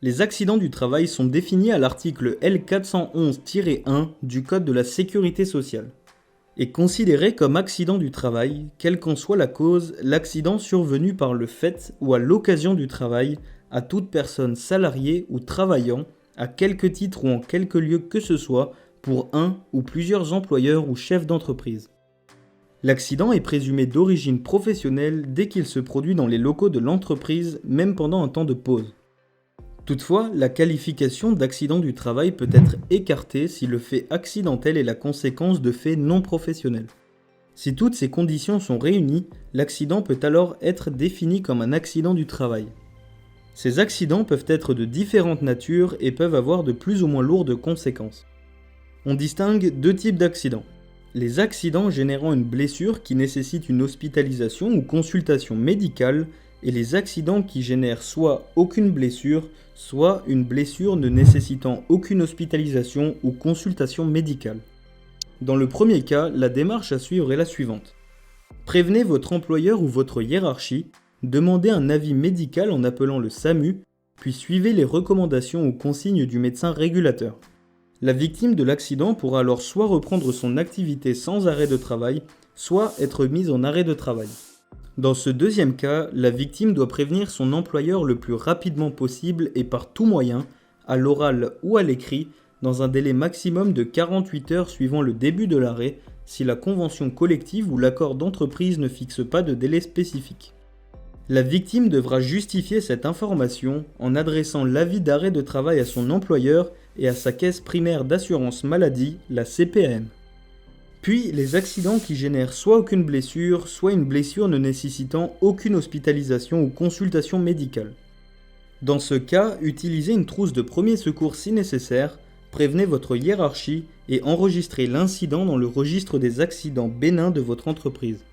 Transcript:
Les accidents du travail sont définis à l'article L411-1 du Code de la sécurité sociale. Est considéré comme accident du travail, quelle qu'en soit la cause, l'accident survenu par le fait ou à l'occasion du travail à toute personne salariée ou travaillant, à quelque titre ou en quelque lieu que ce soit, pour un ou plusieurs employeurs ou chefs d'entreprise. L'accident est présumé d'origine professionnelle dès qu'il se produit dans les locaux de l'entreprise, même pendant un temps de pause. Toutefois, la qualification d'accident du travail peut être écartée si le fait accidentel est la conséquence de faits non professionnels. Si toutes ces conditions sont réunies, l'accident peut alors être défini comme un accident du travail. Ces accidents peuvent être de différentes natures et peuvent avoir de plus ou moins lourdes conséquences. On distingue deux types d'accidents. Les accidents générant une blessure qui nécessite une hospitalisation ou consultation médicale et les accidents qui génèrent soit aucune blessure, soit une blessure ne nécessitant aucune hospitalisation ou consultation médicale. Dans le premier cas, la démarche à suivre est la suivante. Prévenez votre employeur ou votre hiérarchie, demandez un avis médical en appelant le SAMU, puis suivez les recommandations ou consignes du médecin régulateur. La victime de l'accident pourra alors soit reprendre son activité sans arrêt de travail, soit être mise en arrêt de travail. Dans ce deuxième cas, la victime doit prévenir son employeur le plus rapidement possible et par tout moyen, à l'oral ou à l'écrit, dans un délai maximum de 48 heures suivant le début de l'arrêt, si la convention collective ou l'accord d'entreprise ne fixe pas de délai spécifique. La victime devra justifier cette information en adressant l'avis d'arrêt de travail à son employeur et à sa caisse primaire d'assurance maladie, la CPAM. Puis, les accidents qui génèrent soit aucune blessure, soit une blessure ne nécessitant aucune hospitalisation ou consultation médicale. Dans ce cas, utilisez une trousse de premier secours si nécessaire, prévenez votre hiérarchie et enregistrez l'incident dans le registre des accidents bénins de votre entreprise.